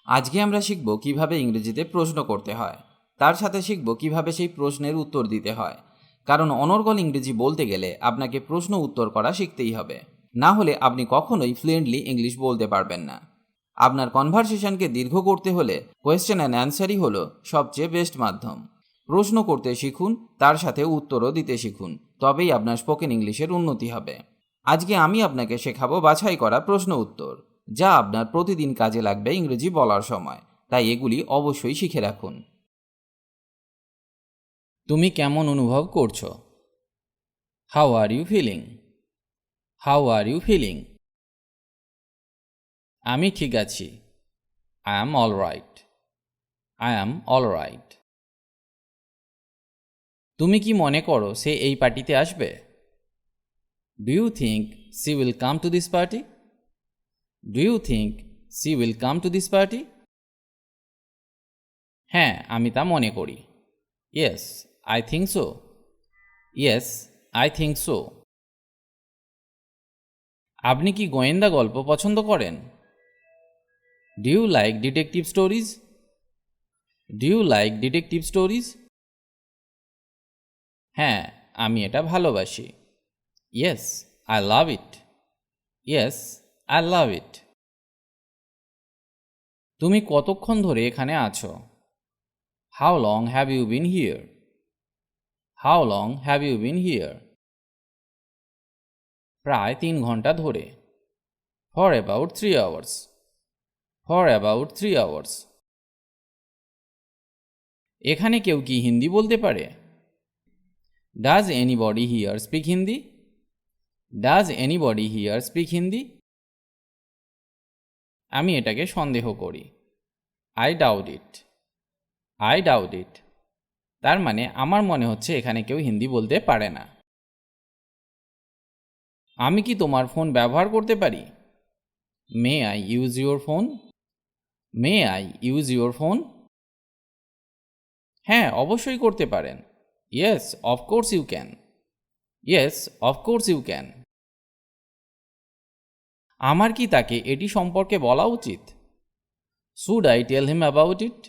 আজকে আমরা শিখব কিভাবে ইংরেজিতে প্রশ্ন করতে হয়, তার সাথে শিখব কিভাবে সেই প্রশ্নের উত্তর দিতে হয়। কারণ অনর্গল ইংরেজি বলতে গেলে আপনাকে প্রশ্ন উত্তর করা শিখতেই হবে, না হলে আপনি কখনোই ফ্লুয়েন্টলি ইংলিশ বলতে পারবেন না। আপনার কনভারসেশনকে দীর্ঘ করতে হলে কোয়েশ্চেন অ্যান্ড অ্যান্সারই হলো সবচেয়ে বেস্ট মাধ্যম। প্রশ্ন করতে শিখুন, তার সাথে উত্তরও দিতে শিখুন, তবেই আপনার স্পোকেন ইংলিশের উন্নতি হবে। আজকে আমি আপনাকে শেখাবো বাছাই করা প্রশ্ন উত্তর, যা আপনার প্রতিদিন কাজে লাগবে ইংরেজি বলার সময়, তাই এগুলি অবশ্যই শিখে রাখুন। তুমি কেমন অনুভব করছো? How are you feeling? How are you feeling? আমি ঠিক আছি। I am all right. I am all right. তুমি কি মনে করো সে এই পার্টিতে আসবে? Do you think she will come to this party? Do you think she will come to this party? হ্যাঁ, আমি তা মনে করি। Yes, I think so. Yes, I think so. আপনি কি গোয়েন্দা গল্প পছন্দ করেন? Do you like detective stories? Do you like detective stories? হ্যাঁ, আমি এটা ভালোবাসি। Yes, I love it. Yes, I love it. তুমি কতক্ষণ ধরে এখানে আছো? How long have you been here? How long have you been here? প্রায় 3 ঘন্টা ধরে। For about 3 hours. For about 3 hours. এখানে কেউ কি হিন্দি বলতে পারে? Does anybody here speak Hindi? Does anybody here speak Hindi? আমি এটাকে সন্দেহ করি। I doubt it. I doubt ইট। তার মানে আমার মনে হচ্ছে এখানে কেউ হিন্দি বলতে পারে না। আমি কি তোমার ফোন ব্যবহার করতে পারি? May I use your phone? May I use your phone? হ্যাঁ, অবশ্যই করতে পারেন। Yes, of course you can. Yes, of course you can. আমার কি তাকে এটি সম্পর্কে বলা উচিত? Should I tell him about it?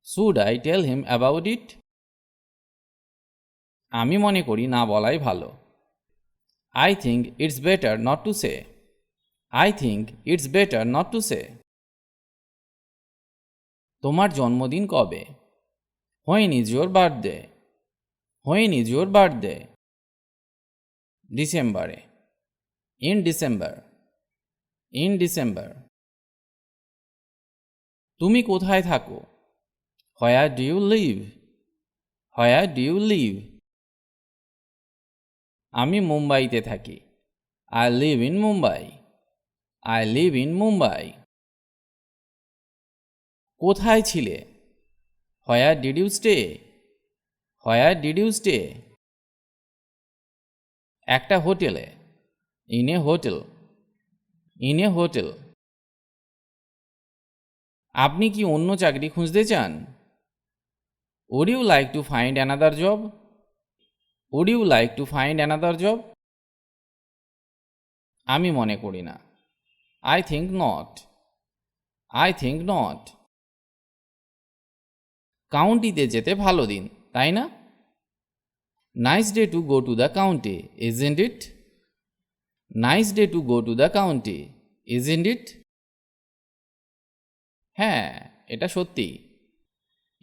Should I tell him about it? আমি মনে করি না বলাই ভালো। I think it's better not to say. I think it's better not to say. তোমার জন্মদিন কবে? When is your birthday? When is your birthday? ডিসেম্বরে। In December. In December. তুমি কোথায় থাকো? Where do you live? Where do you live? আমি মুম্বাইতে থাকি। I live in Mumbai. I live in Mumbai. কোথায় ছিলে? Where did you stay? Where did you stay? একটা হোটেলে। In a hotel. In a hotel. আপনি কি অন্য চাকরি খুঁজতে চান? Would you like to find another job? Would you like to find another job? আমি মনে করি না। I think not. I think not. কাউন্টিতে যেতে ভালো দিন, তাই না? Nice day to go to the county, isn't it? Nice day to go to the county, isn't it? হ্যাঁ, এটা সত্যি।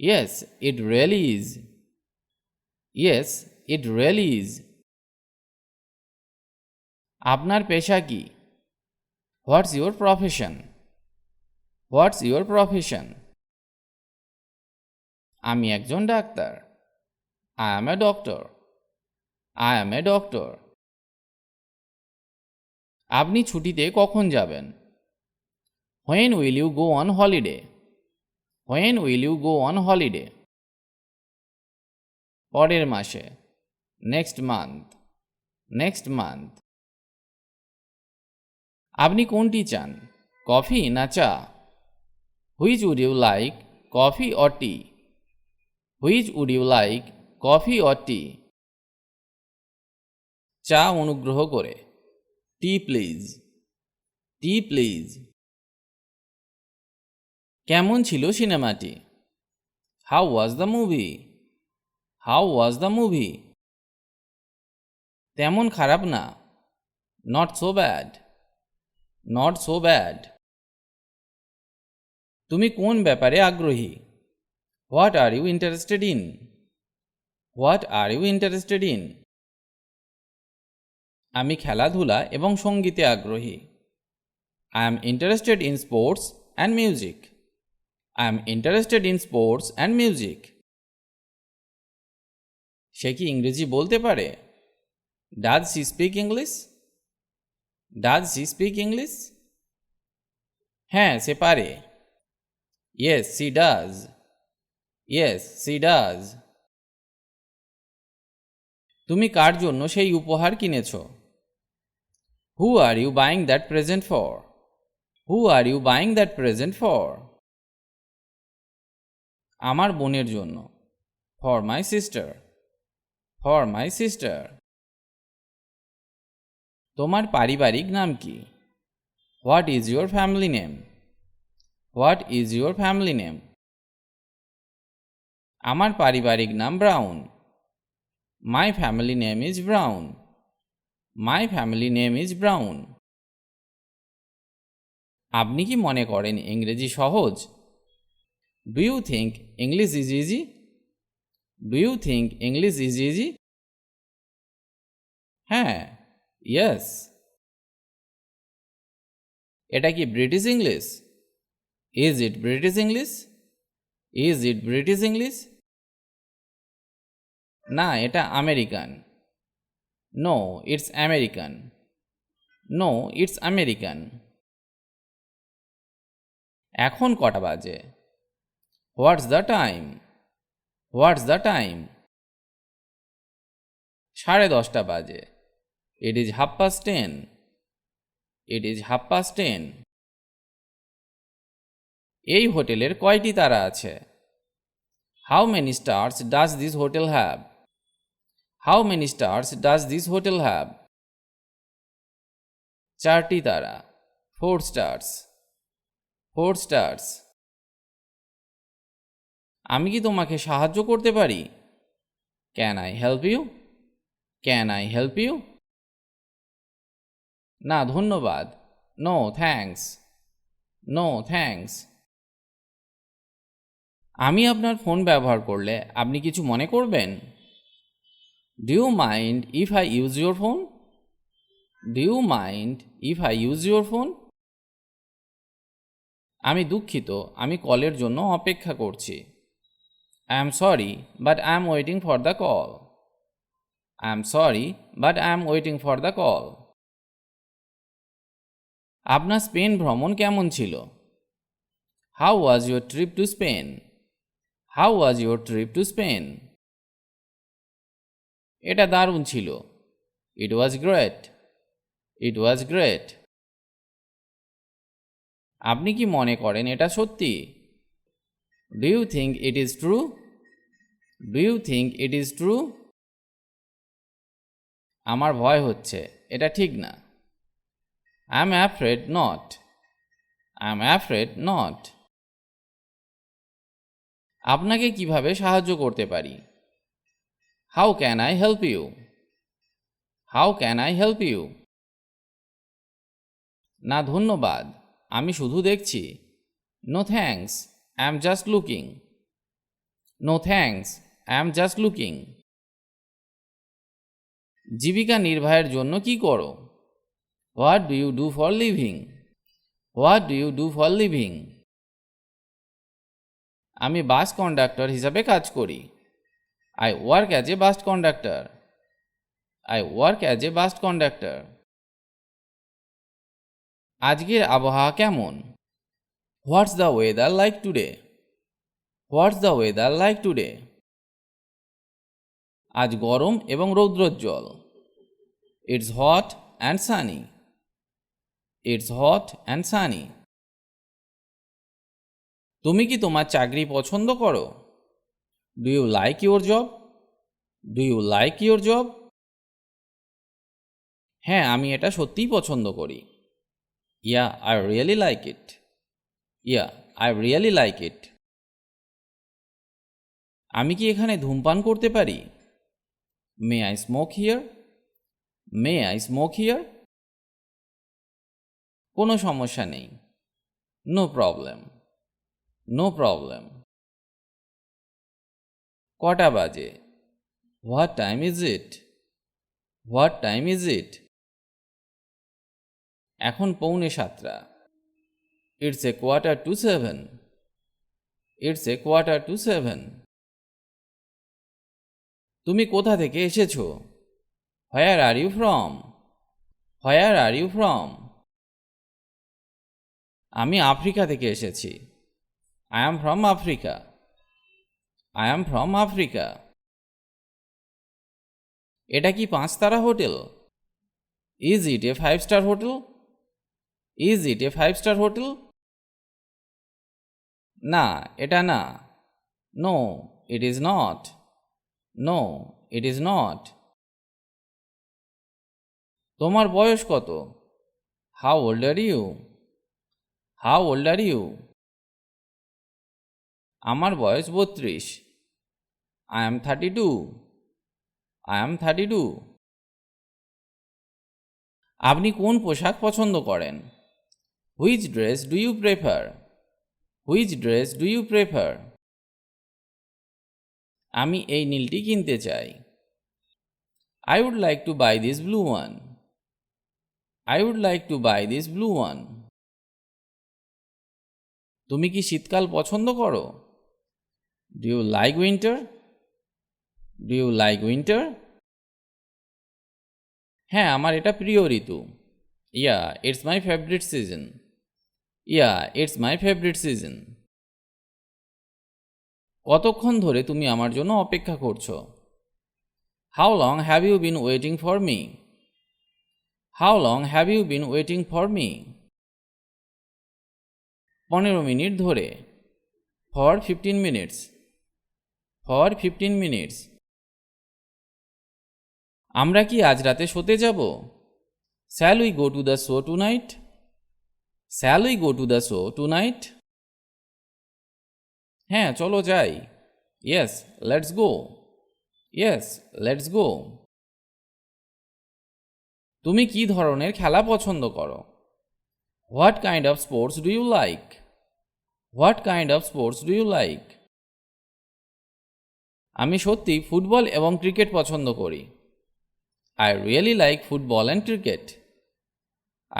Yes, it really is. Yes, it really is. আপনার পেশা কি? What's your profession? What's your profession? আমি একজন ডাক্তার। I am a doctor. I am a doctor. আপনি ছুটিতে কখন যাবেন? When will you go on holiday? When will you go on holiday? পরের মাসে। Next month. Next month. আপনি কোনটি চান, কফি না চা? Which would you like, coffee or tea? Which would you like, coffee or tea? চা অনুগ্রহ করে। Tea please. Tea please. কেমন ছিল সিনেমাটি? How was the movie? How was the movie? তেমন খারাপ না। Not so bad. Not so bad. তুমি কোন ব্যাপারে আগ্রহী? What are you interested in? What are you interested in? আমি খেলাধুলা এবং সঙ্গীতে আগ্রহী। I am interested in sports and music. I am interested in sports and music. সে কি ইংরেজি বলতে পারে? Does she speak English? Does she speak English? হ্যাঁ, সে পারে। Yes she does. Yes she does. তুমি কার জন্য সেই উপহার কিনেছ? Who are you buying that present for? Who are you buying that present for? আমার বোনের জন্য। For my sister. For my sister. তোমার পারিবারিক নাম কি? What is your family name? What is your family name? আমার পারিবারিক নাম Brown. My family name is Brown. My family name is Brown. আপনি কি মনে করেন ইংরেজি সহজ? Do you think English is easy? Do you think English is easy? হ্যাঁ, ইয়েস। এটা কি British English? Is it British English? Is it British English? না, এটা American. No it's American. No it's American. এখন কটা বাজে? What's the time? What's the time? 10:30 বাজে। It is 10:30। It is 10:30। এই হোটেলের কয়টি তারা আছে? How many stars does this hotel have? How many stars does this hotel have? 4টি তারা। 4 স্টার্স। 4 স্টার্স। আমি কি তোমাকে সাহায্য করতে পারি? Can I help you? Can I help you? না, ধন্যবাদ। No thanks. No thanks. আমি আপনার ফোন ব্যবহার করলে আপনি কিছু মনে করবেন? Do you mind if I use your phone? Do you mind if I use your phone? আমি দুঃখিত, আমি কলের জন্য অপেক্ষা করছি। I am sorry but I am waiting for the call. I am sorry but I am waiting for the call. আপনার Spain ভ্রমণ কেমন ছিল? How was your trip to Spain? How was your trip to Spain? এটা দারুণ ছিল। It was great. It was great. আপনি কি মনে করেন এটা সত্যি? Do you think it is true? Do you think it is true? আমার ভয় হচ্ছে, এটা ঠিক না। I am afraid not. I am afraid not. আপনাকে কিভাবে সাহায্য করতে পারি? How can I help you? How can I help you? না ধন্যবাদ, আমি শুধু দেখছি। No thanks, I am just looking. No thanks, I am just looking. জীবিকা নির্বাহের জন্য কি করো? What do you do for living? What do you do for living? আমি বাস কন্ডাক্টর হিসাবে কাজ করি। I work as a bus conductor. I work as a bus conductor. আজকের আবহাওয়া কেমন? What's the weather like today? What's the weather like today? আজ গরম এবং রৌদ্রোজ্জ্বল। It's hot and sunny. It's hot and sunny. তুমি কি তোমার চাকরি পছন্দ করো? Do you like your job? Do you like your job? হ্যাঁ, আমি এটা সত্যিই পছন্দ করি। Yeah, I really like it. Yeah, I really like it. আমি কি এখানে ধূমপান করতে পারি? May I smoke here? May I smoke here? কোনো সমস্যা নেই। No problem. No problem. কটা বাজে? What time is it? What time is it? এখন 6:45। It's a 6:45. It's a 6:45. তুমি কোথা থেকে এসেছো? Where are you from? Where are you from? আমি আফ্রিকা থেকে এসেছি। I am from Africa. I am from Africa. এটা কি 5-তারা hotel? Is it a 5-star hotel? Is it a 5-star hotel? না, এটা না। No, it is not. No, it is not. তোমার বয়স কত? How old are you? How old are you? আমার বয়স 32। I am 32. I am 32. আপনি কোন পোশাক পছন্দ করেন? Which dress do you prefer? Which dress do you prefer? আমি এই নীলটি কিনতে চাই। I would like to buy this blue one. I would like to buy this blue one. তুমি কি শীতকাল পছন্দ করো? Do you like winter? Do you like winter? হ্যাঁ, আমার এটা প্রিয় ঋতু। Yeah, it's my favorite season. Yeah, it's my favorite season. কতক্ষণ ধরে তুমি আমার জন্য অপেক্ষা করছো? How long have you been waiting for me? How long have you been waiting for me? 15 minute ধরে। For 15 minutes. For 15 minutes. আমরা কি আজ রাতে শোতে যাব? Shall we go to the show tonight? Shall we go to the show tonight? হ্যাঁ, চলো যাই। Yes, let's go. Yes, let's go. তুমি কি ধরনের খেলা পছন্দ করো? What kind of sports do you like? What kind of sports do you like? আমি সত্যি ফুটবল এবং ক্রিকেট পছন্দ করি। I really like football and cricket.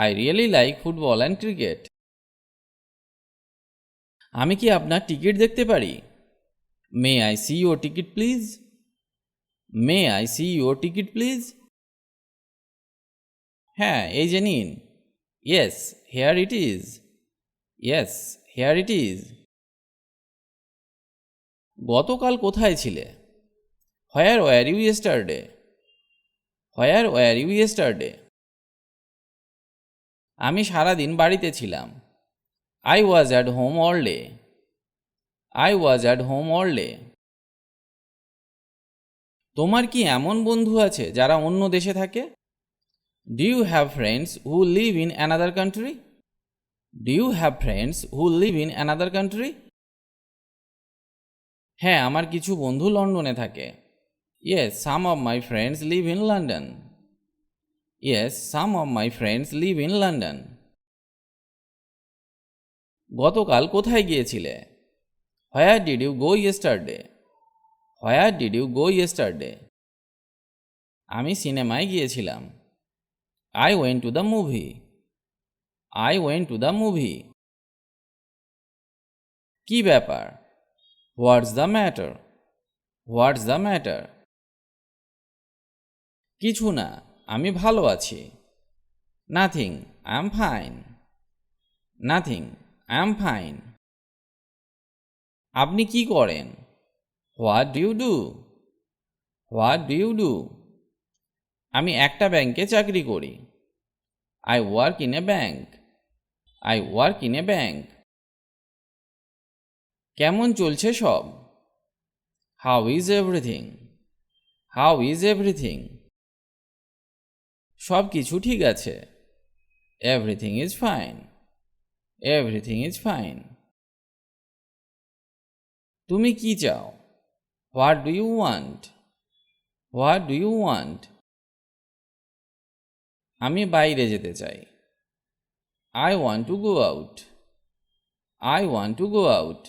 I really like football and cricket. আমি কি আপনার টিকিট দেখতে পারি? May I see your ticket please? May I see your ticket please? হ্যাঁ, এই যে নিন। Yes, here it is. Yes, here it is. গতকাল কোথায় ছিলে? Where were you yesterday? Where were you yesterday? আমি সারা দিন বাড়িতে ছিলাম। I was at home all day. I was at home all day. তোমার কি এমন বন্ধু আছে যারা অন্য দেশে থাকে? Do you have friends who live in another country? Do you have friends who live in another country? হ্যাঁ, আমার কিছু বন্ধু লন্ডনে থাকে। Yes, some of my friends live in London. Yes, some of my friends live in London. গতকাল কোথায় গিয়েছিলে? Where did you go yesterday? Where did you go yesterday? আমি সিনেমায় গিয়েছিলাম। I went to the movie. I went to the movie. কি ব্যাপার? What's the matter? What's the matter? কিছু না, আমি ভালো আছি। Nothing, I'm fine. Nothing, I'm fine. আপনি কি করেন? What do you do? What do you do? আমি একটা ব্যাংকে চাকরি করি। I work in a bank. I work in a bank. কেমন চলছে সব? How is everything? How is everything? সব কিছু ঠিক আছে। Everything is fine. Everything is fine. তুমি কি চাও? What do you want? What do you want? আমি বাইরে যেতে চাই। I want to go out. I want to go out.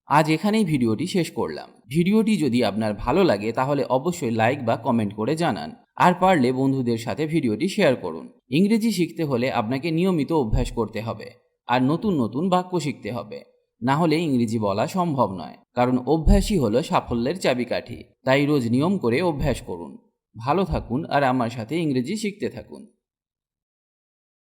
আজ এখানেই ভিডিওটি শেষ করলাম। ভিডিওটি যদি আপনার ভালো লাগে তাহলে অবশ্যই লাইক বা কমেন্ট করে জানান, আর পারলে বন্ধুদের সাথে ভিডিওটি শেয়ার করুন। ইংরেজি শিখতে হলে আপনাকে নিয়মিত অভ্যাস করতে হবে, আর নতুন নতুন বাক্য শিখতে হবে। না হলে ইংরেজি বলা সম্ভব নয়, কারণ অভ্যাসই হলো সাফল্যের চাবিকাঠি। তাই রোজ নিয়ম করে অভ্যাস করুন। ভালো থাকুন আর আমার সাথে ইংরেজি শিখতে থাকুন।